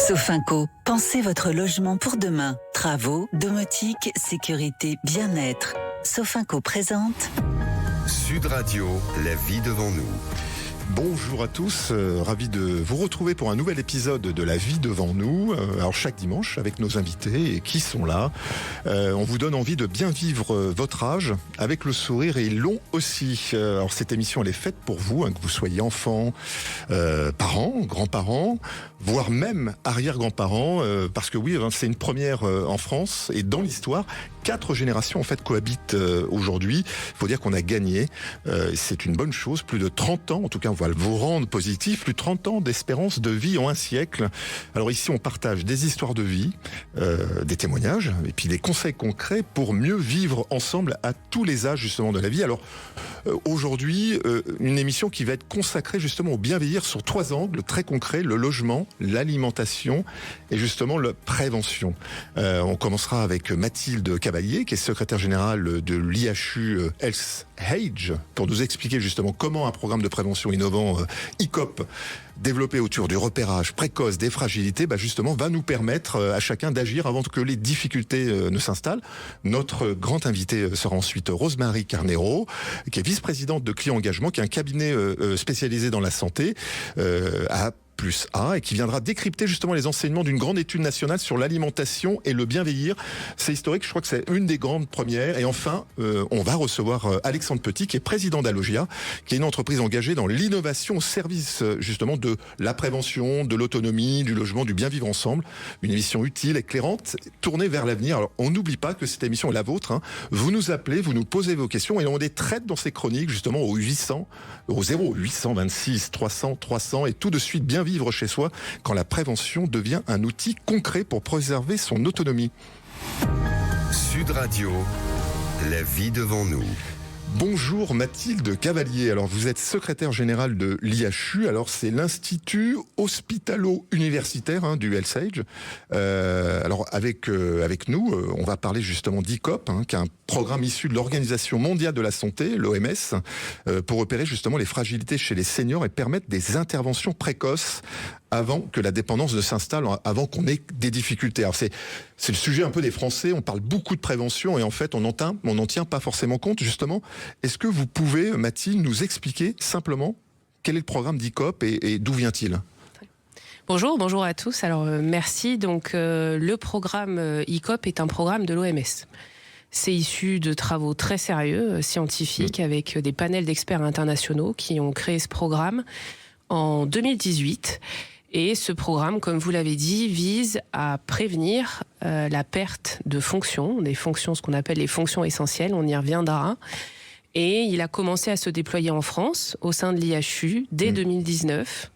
Sofinco, pensez votre logement pour demain. Travaux, domotique, sécurité, bien-être. Sofinco présente Sud Radio, la vie devant nous. Bonjour à tous, ravi de vous retrouver pour un nouvel épisode de La vie devant nous. Alors chaque dimanche avec nos invités et qui sont là. On vous donne envie de bien vivre votre âge avec le sourire et long aussi. Alors cette émission elle est faite pour vous, que vous soyez enfant, parents, grands-parents, voire même arrière-grands-parents, parce que oui, c'est une première en France et dans l'histoire. 4 générations en fait cohabitent aujourd'hui. Il faut dire qu'on a gagné. C'est une bonne chose. Plus de 30 ans, en tout cas on va vous rendre positif, plus de 30 ans d'espérance de vie en un siècle. Alors ici on partage des histoires de vie, des témoignages et puis des conseils concrets pour mieux vivre ensemble à tous les âges justement de la vie. Alors aujourd'hui une émission qui va être consacrée justement au bien vieillir sur 3 angles très concrets: le logement, l'alimentation et justement la prévention. On commencera avec Mathilde Cavalier, qui est secrétaire générale de l'IHU Health Age, pour nous expliquer justement comment un programme de prévention innovant ICOP, développé autour du repérage précoce des fragilités, justement va nous permettre à chacun d'agir avant que les difficultés ne s'installent. Notre grand invité sera ensuite Rosemary Carnero, qui est vice-présidente de Client Engagement, qui est un cabinet spécialisé dans la santé à plus A, et qui viendra décrypter justement les enseignements d'une grande étude nationale sur l'alimentation et le bien vieillir. C'est historique, je crois que c'est une des grandes premières. Et enfin, on va recevoir Alexandre Petit, qui est président d'Alogia, qui est une entreprise engagée dans l'innovation au service justement de la prévention, de l'autonomie, du logement, du bien vivre ensemble. Une émission utile, éclairante, tournée vers l'avenir. Alors on n'oublie pas que cette émission est la vôtre. Vous nous appelez, vous nous posez vos questions et on les traite dans ces chroniques justement au 0826 300 300 et tout de suite bien vivre chez soi quand la prévention devient un outil concret pour préserver son autonomie. Sud Radio, la vie devant nous. Bonjour Mathilde Cavalier, alors vous êtes secrétaire générale de l'IHU, alors c'est l'Institut Hospitalo-Universitaire du Health Age. Alors avec nous, on va parler justement d'ICOP, qui est un programme issu de l'Organisation mondiale de la santé, l'OMS, pour repérer justement les fragilités chez les seniors et permettre des interventions précoces avant que la dépendance ne s'installe, avant qu'on ait des difficultés. Alors c'est le sujet un peu des Français, on parle beaucoup de prévention et en fait on n'en tient pas forcément compte justement. Est-ce que vous pouvez, Mathilde, nous expliquer simplement quel est le programme d'ICOP et d'où vient-il ? Bonjour à tous. Alors merci. Donc le programme ICOP est un programme de l'OMS. C'est issu de travaux très sérieux, scientifiques, avec des panels d'experts internationaux qui ont créé ce programme en 2018. Et ce programme, comme vous l'avez dit, vise à prévenir la perte de fonctions, des fonctions, ce qu'on appelle les fonctions essentielles, on y reviendra. Et il a commencé à se déployer en France, au sein de l'IHU, dès 2019.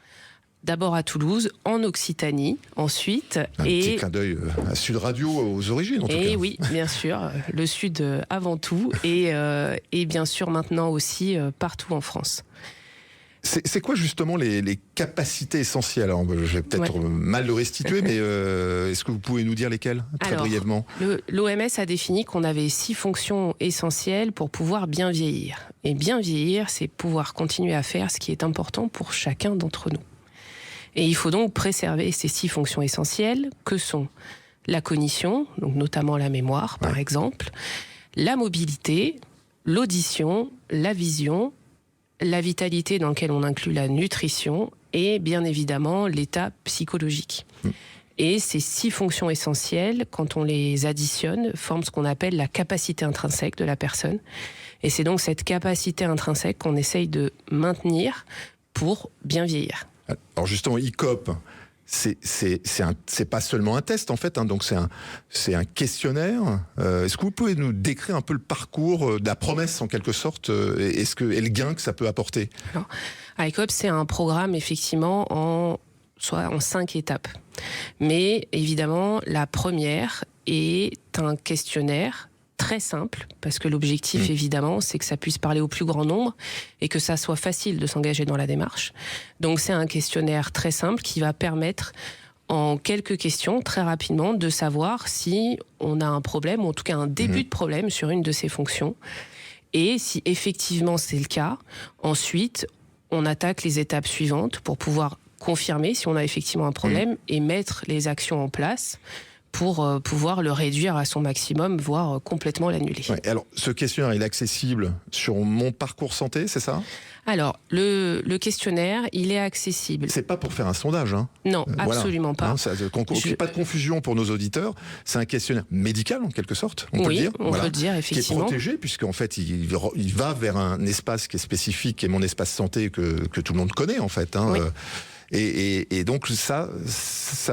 D'abord à Toulouse, en Occitanie, ensuite. Petit clin d'œil à Sud Radio aux origines, en tout cas. Et oui, bien sûr, le Sud avant tout, et bien sûr maintenant aussi partout en France. C'est quoi justement les capacités essentielles ? Alors, je vais peut-être mal le restituer, mais est-ce que vous pouvez nous dire lesquelles, très brièvement ? L'OMS a défini qu'on avait 6 fonctions essentielles pour pouvoir bien vieillir. Et bien vieillir, c'est pouvoir continuer à faire ce qui est important pour chacun d'entre nous. Et il faut donc préserver ces 6 fonctions essentielles, que sont la cognition, donc notamment la mémoire, par exemple, la mobilité, l'audition, la vision, la vitalité dans laquelle on inclut la nutrition et bien évidemment l'état psychologique. Et ces 6 fonctions essentielles, quand on les additionne, forment ce qu'on appelle la capacité intrinsèque de la personne. Et c'est donc cette capacité intrinsèque qu'on essaye de maintenir pour bien vieillir. Alors justement, ICOP, c'est pas seulement un test en fait, donc c'est un questionnaire. Est-ce que vous pouvez nous décrire un peu le parcours de la promesse en quelque sorte, et le gain que ça peut apporter ? Alors, ICOP, c'est un programme effectivement en 5 étapes. Mais évidemment, la première est un questionnaire très simple, parce que l'objectif, évidemment, c'est que ça puisse parler au plus grand nombre et que ça soit facile de s'engager dans la démarche. Donc c'est un questionnaire très simple qui va permettre, en quelques questions, très rapidement, de savoir si on a un problème, ou en tout cas un début de problème sur une de ces fonctions. Et si effectivement c'est le cas, ensuite, on attaque les étapes suivantes pour pouvoir confirmer si on a effectivement un problème et mettre les actions en place pour pouvoir le réduire à son maximum, voire complètement l'annuler. Ouais, alors, ce questionnaire, il est accessible sur Mon Parcours Santé, c'est ça ? Alors, le questionnaire, il est accessible. C'est pas pour faire un sondage, hein ? Non, absolument pas. Hein, pas de confusion pour nos auditeurs. C'est un questionnaire médical, en quelque sorte, on peut le dire. On peut le dire, effectivement. Qui est protégé, puisqu'en fait, il va vers un espace qui est spécifique, qui est mon espace santé, que tout le monde connaît, en fait. Hein, oui. Et donc ça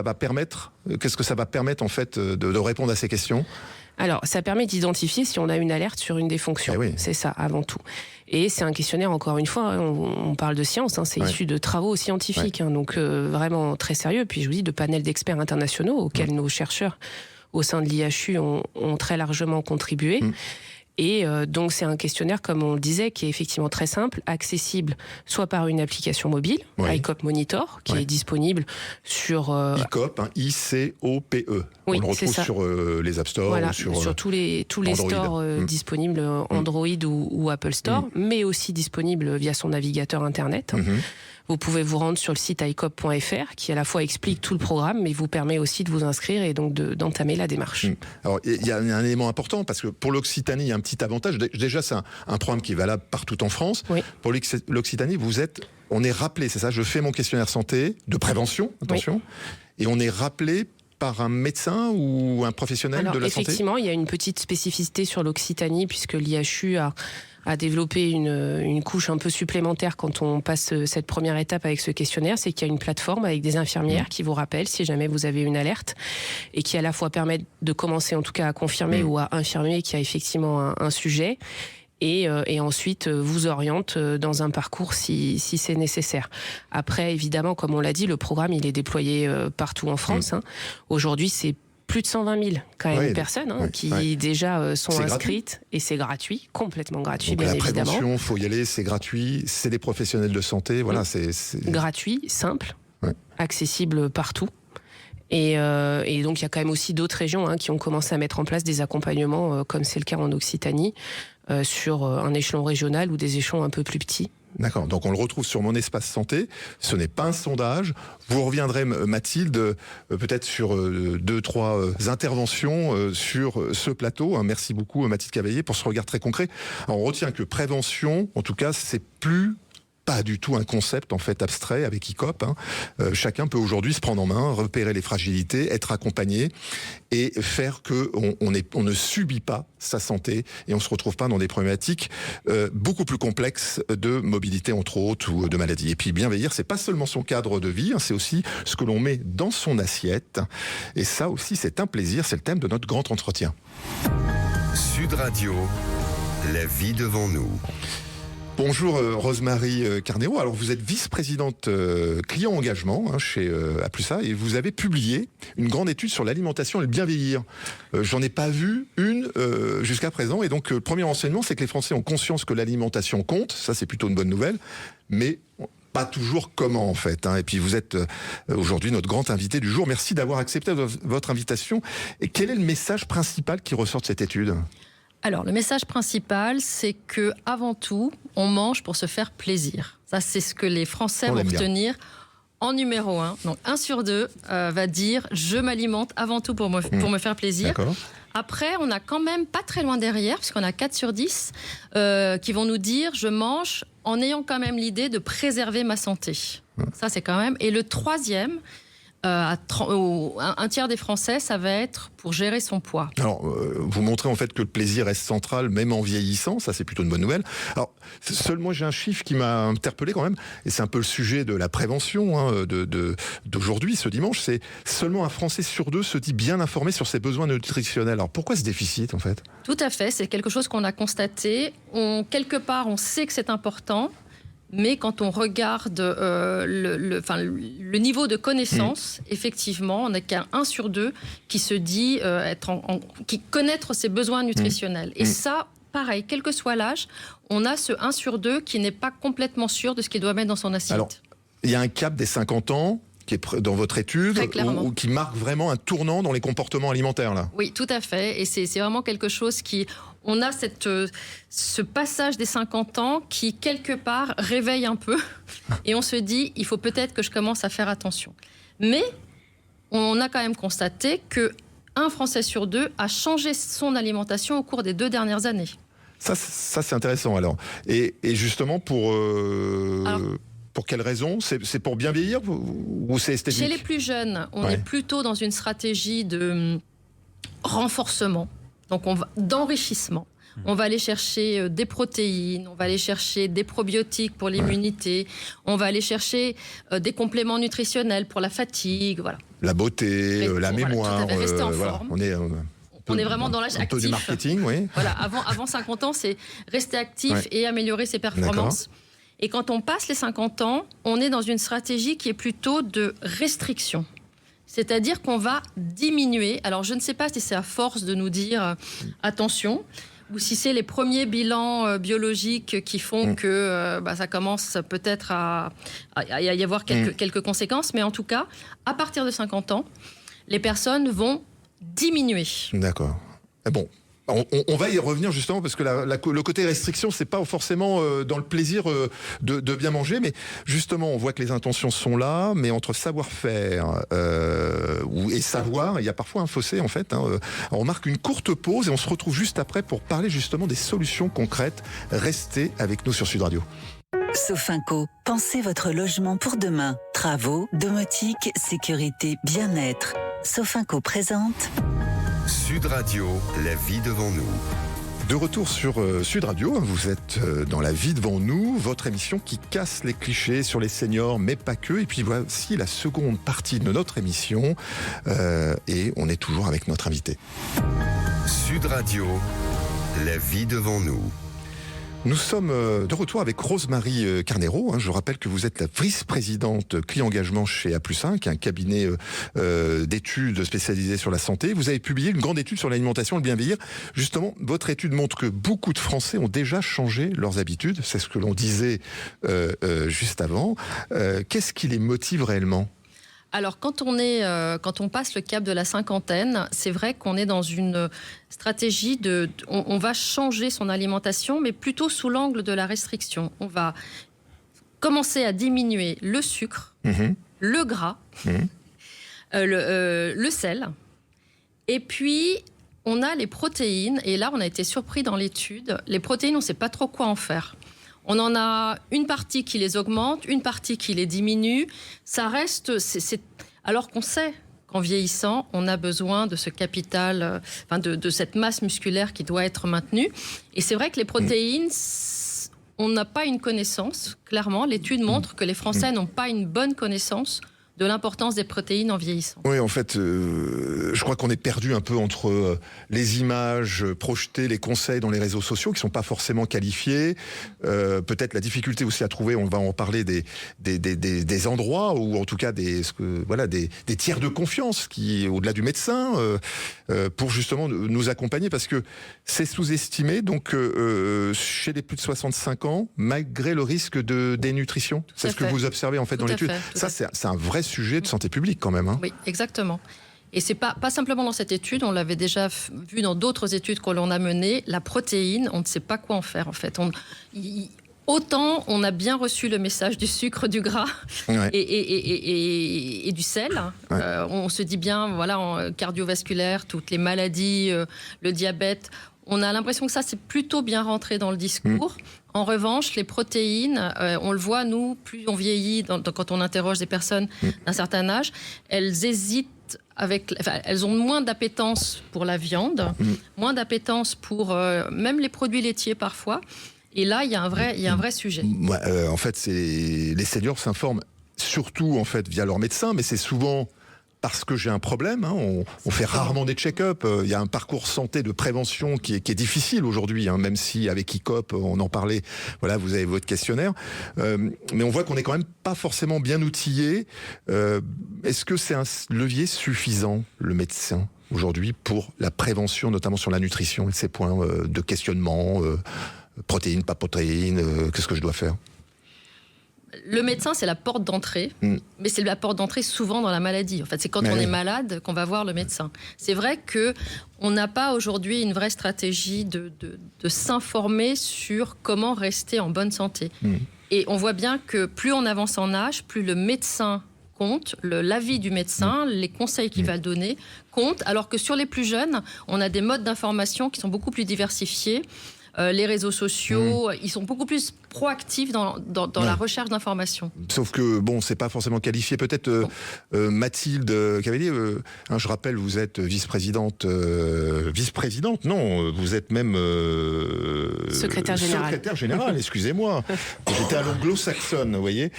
va permettre. Qu'est-ce que ça va permettre en fait de répondre à ces questions ? Alors, ça permet d'identifier si on a une alerte sur une des fonctions. Oui. C'est ça, avant tout. Et c'est un questionnaire, encore une fois, on parle de science, c'est issu de travaux scientifiques, donc vraiment très sérieux. Puis je vous dis, de panels d'experts internationaux auxquels nos chercheurs au sein de l'IHU ont très largement contribué. Et donc c'est un questionnaire, comme on le disait, qui est effectivement très simple, accessible soit par une application mobile, iCOP Monitor, qui est disponible sur... iCOP, I-C-O-P-E. Oui, on le retrouve sur les App Store. Voilà, ou sur tous les stores disponibles, Android ou Apple Store, mais aussi disponible via son navigateur Internet. Vous pouvez vous rendre sur le site icop.fr qui à la fois explique tout le programme, mais vous permet aussi de vous inscrire et donc d'entamer la démarche. Alors, il y a un élément important, parce que pour l'Occitanie, il y a un petit avantage. Déjà, c'est un programme qui est valable partout en France. Oui. Pour l'Occitanie, on est rappelé, c'est ça, je fais mon questionnaire santé, de prévention, attention, et on est rappelé par un médecin ou un professionnel de la santé ? Effectivement, il y a une petite spécificité sur l'Occitanie, puisque l'IHU a développé une couche un peu supplémentaire quand on passe cette première étape avec ce questionnaire, c'est qu'il y a une plateforme avec des infirmières qui vous rappellent si jamais vous avez une alerte et qui à la fois permettent de commencer en tout cas à confirmer ou à infirmer qu'il y a effectivement un sujet. Et ensuite vous oriente dans un parcours si c'est nécessaire. Après, évidemment, comme on l'a dit, le programme il est déployé partout en France. Aujourd'hui, c'est plus de 120 000 quand même personnes qui déjà sont inscrites et c'est gratuit, complètement gratuit. Donc, bien évidemment. La prévention, faut y aller, c'est gratuit, c'est des professionnels de santé, voilà, c'est gratuit, simple, accessible partout. Et donc il y a quand même aussi d'autres régions qui ont commencé à mettre en place des accompagnements, comme c'est le cas en Occitanie, sur un échelon régional ou des échelons un peu plus petits. D'accord, donc on le retrouve sur Mon Espace Santé, ce n'est pas un sondage. Vous reviendrez, Mathilde, peut-être sur 2-3 interventions sur ce plateau. Merci beaucoup, Mathilde Cavaillé, pour ce regard très concret. Alors, on retient que prévention, en tout cas, c'est pas du tout un concept en fait abstrait avec iCOP. Chacun peut aujourd'hui se prendre en main, repérer les fragilités, être accompagné et faire que on ne subit pas sa santé et on se retrouve pas dans des problématiques beaucoup plus complexes de mobilité entre autres ou de maladies. Et puis bien vieillir, c'est pas seulement son cadre de vie, c'est aussi ce que l'on met dans son assiette. Et ça aussi, c'est un plaisir. C'est le thème de notre grand entretien. Sud Radio, la vie devant nous. Bonjour Rosemarie Carnero. Alors vous êtes vice-présidente client engagement chez Aplusa et vous avez publié une grande étude sur l'alimentation et le bien vieillir. J'en ai pas vu une jusqu'à présent et donc le premier renseignement c'est que les Français ont conscience que l'alimentation compte, ça c'est plutôt une bonne nouvelle, mais pas toujours comment en fait. Et puis vous êtes aujourd'hui notre grand invité du jour. Merci d'avoir accepté votre invitation. Et quel est le message principal qui ressort de cette étude ? Alors, le message principal, c'est que avant tout, on mange pour se faire plaisir. Ça, c'est ce que les Français vont retenir en numéro 1. Donc, 1 sur 2 va dire « je m'alimente avant tout pour me faire plaisir ». D'accord. Après, on a quand même pas très loin derrière, puisqu'on a 4 sur 10 qui vont nous dire « je mange en ayant quand même l'idée de préserver ma santé ». Ça, c'est quand même... Et le troisième... un tiers des Français, ça va être pour gérer son poids. Alors, vous montrez en fait que le plaisir reste central, même en vieillissant, ça c'est plutôt une bonne nouvelle. Alors, moi j'ai un chiffre qui m'a interpellé quand même, et c'est un peu le sujet de la prévention d'aujourd'hui, ce dimanche, c'est seulement un Français sur 2 se dit bien informé sur ses besoins nutritionnels. Alors pourquoi ce déficit en fait ? Tout à fait, c'est quelque chose qu'on a constaté. Quelque part, on sait que c'est important. Mais quand on regarde le niveau de connaissance, effectivement, on n'a qu'un 1 sur 2 qui se dit qui connaître ses besoins nutritionnels. Et ça, pareil, quel que soit l'âge, on a ce 1 sur 2 qui n'est pas complètement sûr de ce qu'il doit mettre dans son assiette. Alors, il y a un cap des 50 ans qui est dans votre étude, ou qui marque vraiment un tournant dans les comportements alimentaires, là. Oui, tout à fait. Et c'est vraiment quelque chose qui... on a ce passage des 50 ans qui, quelque part, réveille un peu. Et on se dit, il faut peut-être que je commence à faire attention. Mais on a quand même constaté qu'un Français sur 2 a changé son alimentation au cours des 2 dernières années. Ça c'est intéressant alors. Et justement pour quelles raisons ? C'est pour bien vieillir ou c'est esthétique ? Chez les plus jeunes, on est plutôt dans une stratégie de renforcement, donc d'enrichissement. On va aller chercher des protéines, on va aller chercher des probiotiques pour l'immunité, on va aller chercher des compléments nutritionnels pour la fatigue, voilà. La beauté, la mémoire, tout à fait, rester en forme. On est vraiment dans l'âge actif. Un peu du marketing, oui. Voilà, avant 50 ans, c'est rester actif et améliorer ses performances. D'accord. Et quand on passe les 50 ans, on est dans une stratégie qui est plutôt de restriction. C'est-à-dire qu'on va diminuer. Alors, je ne sais pas si c'est à force de nous dire attention, ou si c'est les premiers bilans biologiques qui font que ça commence peut-être à y avoir quelques conséquences. Mais en tout cas, à partir de 50 ans, les personnes vont diminuer. D'accord. Bon. On va y revenir justement parce que le côté restriction, c'est pas forcément dans le plaisir de bien manger, mais justement on voit que les intentions sont là, mais entre savoir-faire et savoir, il y a parfois un fossé en fait. On marque une courte pause et on se retrouve juste après pour parler justement des solutions concrètes. Restez avec nous sur Sud Radio. Sofinco, pensez votre logement pour demain. Travaux, domotique, sécurité, bien-être. Sofinco présente Sud Radio, la vie devant nous. De retour sur Sud Radio, vous êtes dans La vie devant nous, votre émission qui casse les clichés sur les seniors, mais pas que. Et puis voici la seconde partie de notre émission et on est toujours avec notre invité. Sud Radio, la vie devant nous. Nous sommes de retour avec Rose-Marie Carnero. Je rappelle que vous êtes la vice-présidente client engagement chez A+1, qui est un cabinet d'études spécialisé sur la santé. Vous avez publié une grande étude sur l'alimentation et le bien vieillir. Justement, votre étude montre que beaucoup de Français ont déjà changé leurs habitudes. C'est ce que l'on disait juste avant. Qu'est-ce qui les motive réellement ? Alors, quand on passe le cap de la cinquantaine, c'est vrai qu'on est dans une stratégie on va changer son alimentation, mais plutôt sous l'angle de la restriction. On va commencer à diminuer le sucre, le gras, le sel, et puis on a les protéines. Et là, on a été surpris dans l'étude. Les protéines, on ne sait pas trop quoi en faire. On en a une partie qui les augmente, une partie qui les diminue. Ça reste... alors qu'on sait qu'en vieillissant, on a besoin de ce capital, de cette masse musculaire qui doit être maintenue. Et c'est vrai que les protéines, on n'a pas une connaissance. Clairement, l'étude montre que les Français n'ont pas une bonne connaissance de l'importance des protéines en vieillissant. Oui, en fait, je crois qu'on est perdu un peu entre les images projetées, les conseils dans les réseaux sociaux qui ne sont pas forcément qualifiés, peut-être la difficulté aussi à trouver, on va en parler, des endroits ou en tout cas des tiers de confiance qui, au-delà du médecin, pour justement nous accompagner, parce que c'est sous-estimé, donc chez les plus de 65 ans, malgré le risque de dénutrition. C'est ce que vous observez en fait dans l'étude. Ça, c'est un vrai sujet de santé publique quand même. Oui, exactement. Et c'est pas simplement dans cette étude, on l'avait déjà vu dans d'autres études que l'on a menées, la protéine, on ne sait pas quoi en faire en fait. Autant on a bien reçu le message du sucre, du gras et du sel. On se dit bien, voilà, cardiovasculaire, toutes les maladies, le diabète. On a l'impression que ça, c'est plutôt bien rentré dans le discours. En revanche, les protéines, on le voit, nous, plus on vieillit, quand on interroge des personnes d'un certain âge, elles hésitent elles ont moins d'appétence pour la viande, moins d'appétence pour même les produits laitiers parfois. Et là, il y a un vrai sujet. En fait, les seniors s'informent surtout en fait via leur médecin, mais c'est souvent parce que j'ai un problème. On fait rarement des check-up. Il y a un parcours santé de prévention qui est difficile aujourd'hui, même si avec ICOP, on en parlait. Voilà, vous avez votre questionnaire. Mais on voit qu'on n'est quand même pas forcément bien outillé. Est-ce que c'est un levier suffisant, le médecin, aujourd'hui, pour la prévention, notamment sur la nutrition et ces points de questionnement, protéines, pas protéines, qu'est-ce que je dois faire ? Le médecin, c'est la porte d'entrée, mais c'est la porte d'entrée souvent dans la maladie. En fait, c'est quand on est malade qu'on va voir le médecin. C'est vrai qu'on n'a pas aujourd'hui une vraie stratégie de s'informer sur comment rester en bonne santé. Et on voit bien que plus on avance en âge, plus le médecin compte, l'avis du médecin, les conseils qu'il va donner comptent, alors que sur les plus jeunes, on a des modes d'information qui sont beaucoup plus diversifiés. Les réseaux sociaux, ils sont beaucoup plus proactifs dans la recherche d'informations. Sauf que, bon, c'est pas forcément qualifié. Peut-être Mathilde Cavalier, je rappelle, vous êtes vice-présidente, non, vous êtes même... secrétaire générale. Secrétaire générale, excusez-moi. J'étais à l'anglo-saxonne, vous voyez,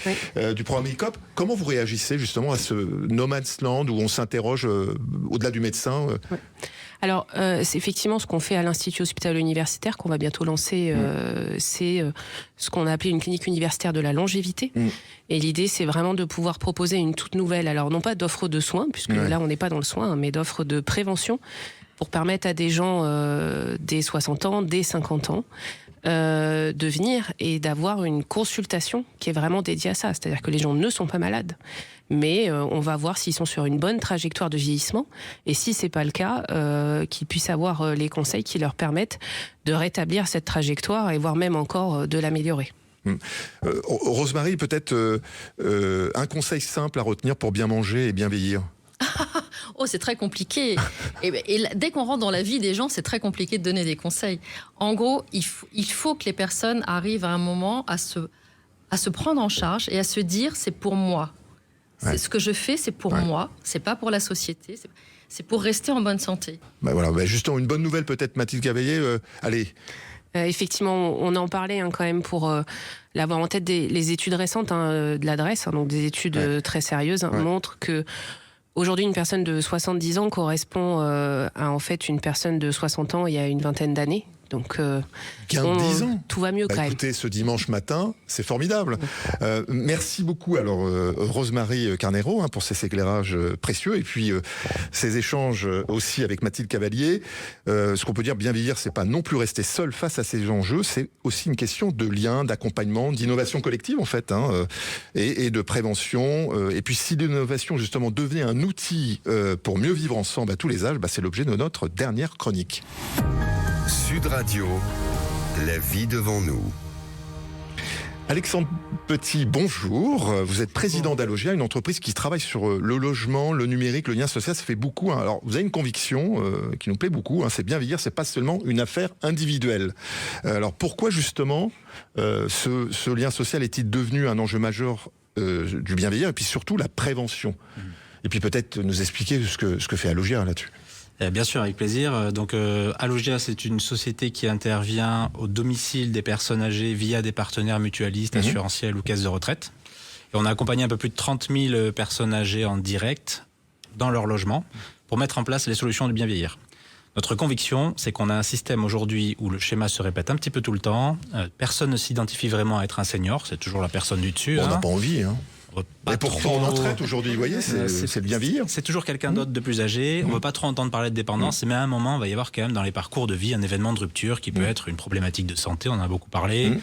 du programme ICOP. Comment vous réagissez justement à ce no man's land où on s'interroge au-delà du médecin Alors, c'est effectivement ce qu'on fait à l'Institut hospitalo-universitaire, qu'on va bientôt lancer, c'est ce qu'on a appelé une clinique universitaire de la longévité. Et l'idée, c'est vraiment de pouvoir proposer une toute nouvelle, alors non pas d'offre de soins, puisque là, on n'est pas dans le soin, mais d'offre de prévention, pour permettre à des gens dès 60 ans, dès 50 ans, de venir et d'avoir une consultation qui est vraiment dédiée à ça. C'est-à-dire que les gens ne sont pas malades, mais on va voir s'ils sont sur une bonne trajectoire de vieillissement, et si c'est pas le cas, qu'ils puissent avoir les conseils qui leur permettent de rétablir cette trajectoire et voire même encore de l'améliorer. Rosemary, peut-être un conseil simple à retenir pour bien manger et bien vieillir. Oh, c'est très compliqué. Et dès qu'on rentre dans la vie des gens, c'est très compliqué de donner des conseils. En gros, il faut que les personnes arrivent à un moment à se prendre en charge et à se dire, c'est pour moi. Ce que je fais, c'est pour moi. C'est pas pour la société. C'est pour rester en bonne santé. Voilà, justement, une bonne nouvelle peut-être, Mathilde Cavalier. Allez. Effectivement, on en parlait quand même pour l'avoir en tête. Les études récentes de l'adresse, donc des études très sérieuses, montrent que aujourd'hui, une personne de 70 ans correspond à en fait une personne de 60 ans il y a une vingtaine d'années. Donc, 10 ans. Tout va mieux quand même. Écoutez, ce dimanche matin, c'est formidable. Merci beaucoup, alors, Rosemary Carnero, pour ces éclairages précieux, et puis ces échanges aussi avec Mathilde Cavalier. Ce qu'on peut dire, bien vieillir, c'est pas non plus rester seul face à ces enjeux, c'est aussi une question de lien, d'accompagnement, d'innovation collective, en fait, et de prévention. Et puis, si l'innovation, justement, devenait un outil pour mieux vivre ensemble à tous les âges, c'est l'objet de notre dernière chronique. Sud Radio, la vie devant nous. Alexandre Petit, bonjour. Vous êtes président d'Alogia, une entreprise qui travaille sur le logement, le numérique, le lien social. Ça fait beaucoup. Alors, vous avez une conviction qui nous plaît beaucoup. C'est bien vieillir, c'est pas seulement une affaire individuelle. Alors, pourquoi justement ce lien social est-il devenu un enjeu majeur du bien vieillir, et puis surtout la prévention? Et puis peut-être nous expliquer ce que fait Alogia là-dessus. Bien sûr, avec plaisir. Donc, Alogia, c'est une société qui intervient au domicile des personnes âgées via des partenaires mutualistes, assurantiels ou caisses de retraite. Et on a accompagné un peu plus de 30 000 personnes âgées en direct dans leur logement pour mettre en place les solutions du bien vieillir. Notre conviction, c'est qu'on a un système aujourd'hui où le schéma se répète un petit peu tout le temps. Personne ne s'identifie vraiment à être un senior, c'est toujours la personne du dessus. On n'a pas envie, Et pourtant, on en traite aujourd'hui, vous voyez, c'est le bien vieillir. C'est toujours quelqu'un d'autre de plus âgé. On ne veut pas trop entendre parler de dépendance, mais à un moment, il va y avoir quand même dans les parcours de vie un événement de rupture qui peut être une problématique de santé, on en a beaucoup parlé,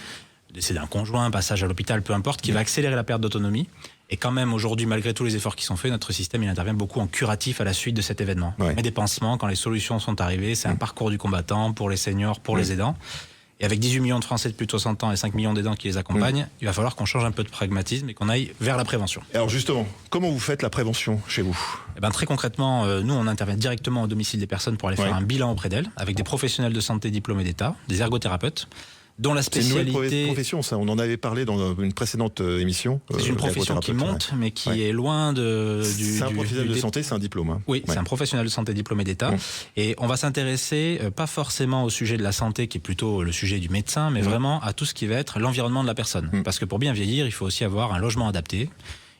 décès d'un conjoint, un passage à l'hôpital, peu importe, qui va accélérer la perte d'autonomie. Et quand même, aujourd'hui, malgré tous les efforts qui sont faits, notre système, il intervient beaucoup en curatif à la suite de cet événement. On met des pansements quand les solutions sont arrivées. C'est un parcours du combattant pour les seniors, pour les aidants. Et avec 18 millions de Français de plus de 60 ans et 5 millions d'aidants qui les accompagnent, il va falloir qu'on change un peu de pragmatisme et qu'on aille vers la prévention. Alors justement, comment vous faites la prévention chez vous ? Très concrètement, nous, on intervient directement au domicile des personnes pour aller faire un bilan auprès d'elles, avec des professionnels de santé diplômés d'État, des ergothérapeutes, dont la spécialité... C'est une nouvelle profession, ça. On en avait parlé dans une précédente émission. C'est une profession qui monte, mais qui est loin c'est un professionnel de santé, c'est un diplôme. Oui, c'est un professionnel de santé diplômé d'État. Et on va s'intéresser, pas forcément au sujet de la santé, qui est plutôt le sujet du médecin, mais vraiment à tout ce qui va être l'environnement de la personne. Parce que pour bien vieillir, il faut aussi avoir un logement adapté.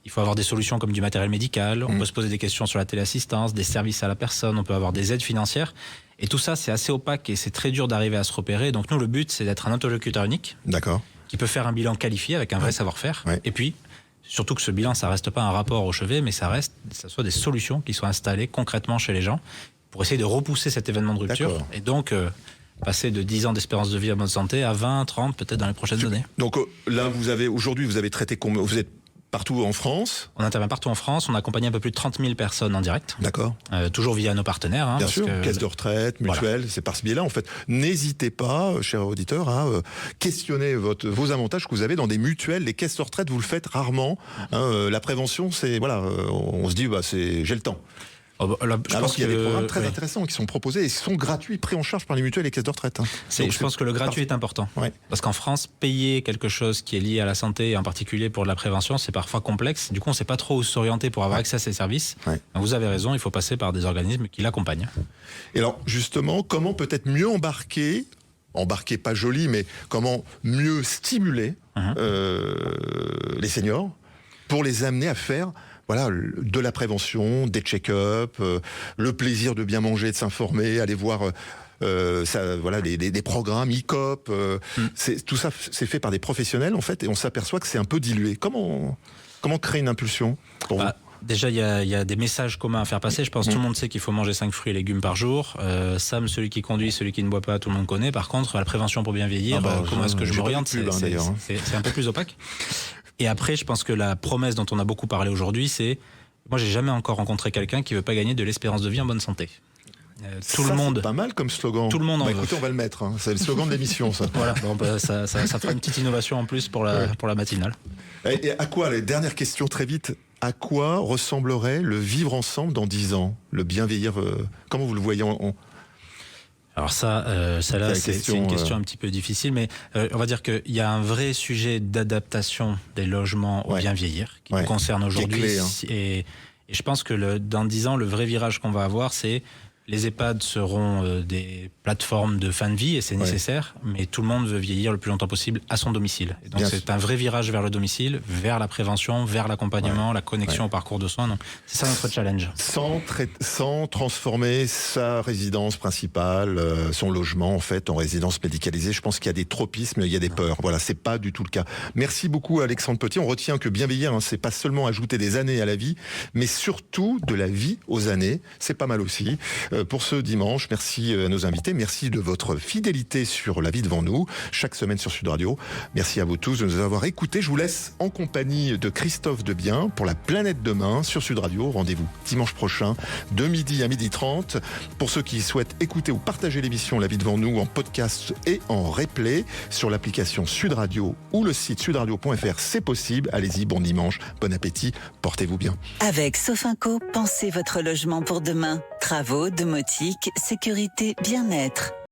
Il faut avoir des solutions comme du matériel médical. On peut se poser des questions sur la téléassistance, des services à la personne. On peut avoir des aides financières. Et tout ça, c'est assez opaque et c'est très dur d'arriver à se repérer. Donc nous, le but, c'est d'être un interlocuteur unique. D'accord. Qui peut faire un bilan qualifié avec un vrai savoir-faire. Et puis, surtout que ce bilan, ça reste pas un rapport au chevet, mais ça soit des solutions qui soient installées concrètement chez les gens pour essayer de repousser cet événement de rupture. Et donc, passer de 10 ans d'espérance de vie en bonne santé à 20, 30, peut-être dans les prochaines années. Donc là, aujourd'hui, vous avez traité combien? Vous êtes partout en France? On intervient partout en France, on a accompagné un peu plus de 30 000 personnes en direct. D'accord. Toujours via nos partenaires. Bien parce sûr, que... caisse de retraite, mutuelle, c'est par ce biais-là en fait. N'hésitez pas, chers auditeurs, à questionner vos avantages que vous avez dans des mutuelles. Les caisses de retraite, vous le faites rarement. La prévention, c'est voilà, on se dit j'ai le temps. Je Alors pense qu'il y a des programmes très oui. intéressants qui sont proposés et qui sont gratuits, pris en charge par les mutuelles et les caisses de retraite. Je pense que le gratuit est important. Ouais. Parce qu'en France, payer quelque chose qui est lié à la santé, et en particulier pour de la prévention, c'est parfois complexe. Du coup, on ne sait pas trop où s'orienter pour avoir accès à ces services. Ouais. Donc, vous avez raison, il faut passer par des organismes qui l'accompagnent. Et alors, justement, comment peut-être mieux embarquer pas joli, mais comment mieux stimuler les seniors pour les amener à faire de la prévention, des check-up, le plaisir de bien manger, de s'informer, aller voir des programmes ICOP. Tout ça, c'est fait par des professionnels, en fait, et on s'aperçoit que c'est un peu dilué. Comment créer une impulsion pour vous? Déjà, il y a des messages communs à faire passer. Je pense que tout le monde sait qu'il faut manger 5 fruits et légumes par jour. Sam, celui qui conduit, celui qui ne boit pas, tout le monde connaît. Par contre, la prévention pour bien vieillir, comment est-ce que je m'oriente, c'est un peu plus opaque. Et après, je pense que la promesse dont on a beaucoup parlé aujourd'hui, c'est... Moi, j'ai jamais encore rencontré quelqu'un qui veut pas gagner de l'espérance de vie en bonne santé. Tout le monde. C'est pas mal comme slogan. Tout le monde en veut. Écoutez, on va le mettre. C'est le slogan de l'émission, ça. Voilà, ça fera une petite innovation en plus pour la matinale. Et à quoi, les dernières questions très vite, à quoi ressemblerait le vivre ensemble dans 10 ans? Le bien vieillir, comment vous le voyez Alors celle-là, c'est une question un petit peu difficile, mais on va dire qu'il y a un vrai sujet d'adaptation des logements au bien vieillir qui nous concerne aujourd'hui. Et je pense que dans 10 ans, le vrai virage qu'on va avoir, c'est les EHPAD seront des plateformes de fin de vie et c'est nécessaire, mais tout le monde veut vieillir le plus longtemps possible à son domicile. Et donc c'est un vrai virage vers le domicile, vers la prévention, vers l'accompagnement, la connexion au parcours de soins. Donc c'est ça notre challenge. Sans transformer sa résidence principale, son logement en fait en résidence médicalisée. Je pense qu'il y a des tropismes, il y a des peurs. Voilà, c'est pas du tout le cas. Merci beaucoup Alexandre Petit. On retient que bien vieillir, c'est pas seulement ajouter des années à la vie, mais surtout de la vie aux années. C'est pas mal aussi. Pour ce dimanche, merci à nos invités, merci de votre fidélité sur La Vie devant nous, chaque semaine sur Sud Radio. Merci à vous tous de nous avoir écoutés. Je vous laisse en compagnie de Christophe Debien pour La Planète Demain sur Sud Radio. Rendez-vous dimanche prochain de midi à 12h30. Pour ceux qui souhaitent écouter ou partager l'émission La Vie devant nous en podcast et en replay sur l'application Sud Radio ou le site sudradio.fr, c'est possible. Allez-y, bon dimanche, bon appétit, portez-vous bien. Avec Sofinco, pensez votre logement pour demain. Travaux, domotique, sécurité, bien-être.